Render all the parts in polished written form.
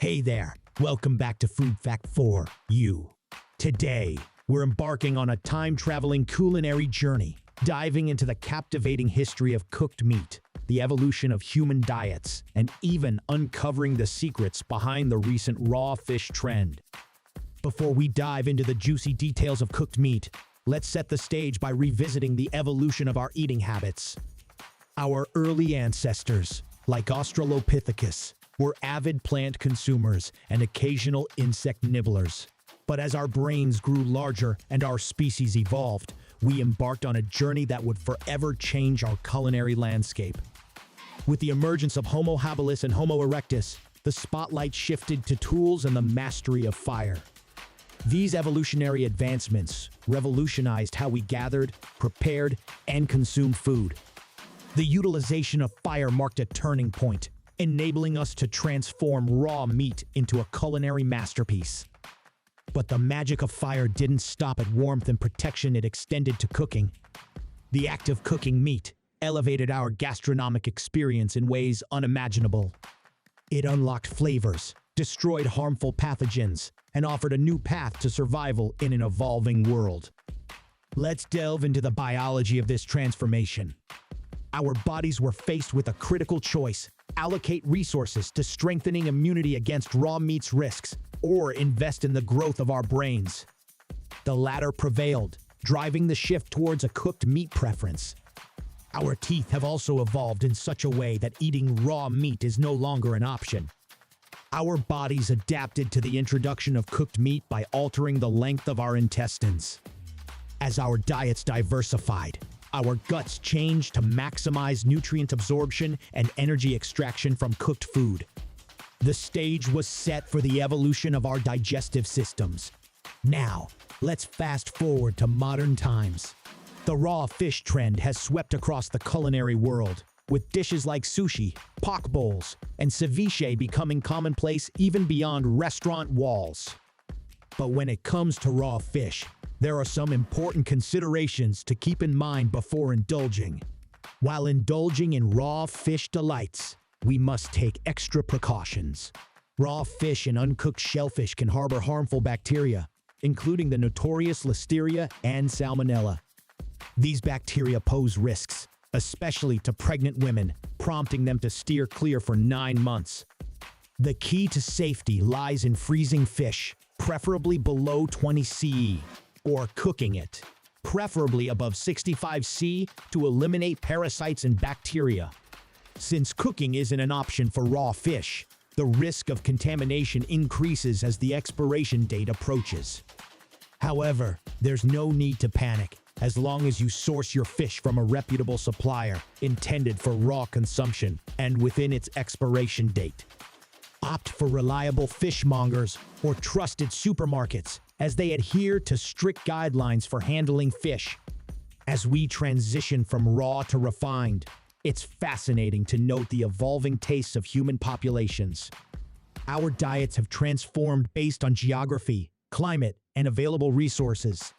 Hey there, welcome back to Food Fact for You. Today, we're embarking on a time-traveling culinary journey, diving into the captivating history of cooked meat, the evolution of human diets, and even uncovering the secrets behind the recent raw fish trend. Before we dive into the juicy details of cooked meat, let's set the stage by revisiting the evolution of our eating habits. Our early ancestors, like Australopithecus, were avid plant consumers and occasional insect nibblers. But as our brains grew larger and our species evolved, we embarked on a journey that would forever change our culinary landscape. With the emergence of Homo habilis and Homo erectus, the spotlight shifted to tools and the mastery of fire. These evolutionary advancements revolutionized how we gathered, prepared, and consumed food. The utilization of fire marked a turning point, enabling us to transform raw meat into a culinary masterpiece. But the magic of fire didn't stop at warmth and protection, it extended to cooking. The act of cooking meat elevated our gastronomic experience in ways unimaginable. It unlocked flavors, destroyed harmful pathogens, and offered a new path to survival in an evolving world. Let's delve into the biology of this transformation. Our bodies were faced with a critical choice: allocate resources to strengthening immunity against raw meat's risks, or invest in the growth of our brains. The latter prevailed, driving the shift towards a cooked meat preference. Our teeth have also evolved in such a way that eating raw meat is no longer an option. Our bodies adapted to the introduction of cooked meat by altering the length of our intestines. As our diets diversified, our guts changed to maximize nutrient absorption and energy extraction from cooked food. The stage was set for the evolution of our digestive systems. Now, let's fast forward to modern times. The raw fish trend has swept across the culinary world, with dishes like sushi, poke bowls, and ceviche becoming commonplace even beyond restaurant walls. But when it comes to raw fish, there are some important considerations to keep in mind before indulging. While indulging in raw fish delights, we must take extra precautions. Raw fish and uncooked shellfish can harbor harmful bacteria, including the notorious Listeria and Salmonella. These bacteria pose risks, especially to pregnant women, prompting them to steer clear for 9 months. The key to safety lies in freezing fish, preferably below 20 CE, or cooking it, preferably above 65 C, to eliminate parasites and bacteria. Since cooking isn't an option for raw fish, the risk of contamination increases as the expiration date approaches. However, there's no need to panic, as long as you source your fish from a reputable supplier intended for raw consumption and within its expiration date. Opt for reliable fishmongers or trusted supermarkets, as they adhere to strict guidelines for handling fish. As we transition from raw to refined, it's fascinating to note the evolving tastes of human populations. Our diets have transformed based on geography, climate, and available resources.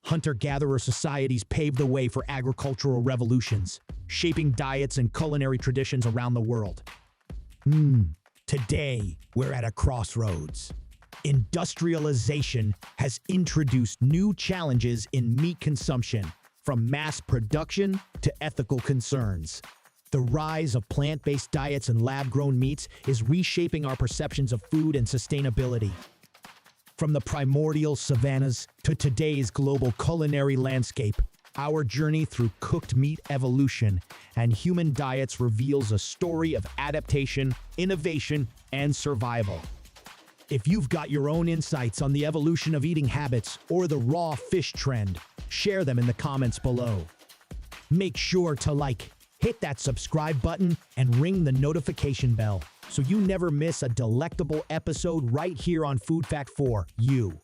Hunter-gatherer societies paved the way for agricultural revolutions, shaping diets and culinary traditions around the world. Today, we're at a crossroads. Industrialization has introduced new challenges in meat consumption, from mass production to ethical concerns. The rise of plant-based diets and lab-grown meats is reshaping our perceptions of food and sustainability. From the primordial savannas to today's global culinary landscape, our journey through cooked meat evolution and human diets reveals a story of adaptation, innovation, and survival. If you've got your own insights on the evolution of eating habits or the raw fish trend, share them in the comments below. Make sure to hit that subscribe button and ring the notification bell so you never miss a delectable episode right here on Food Fact for You.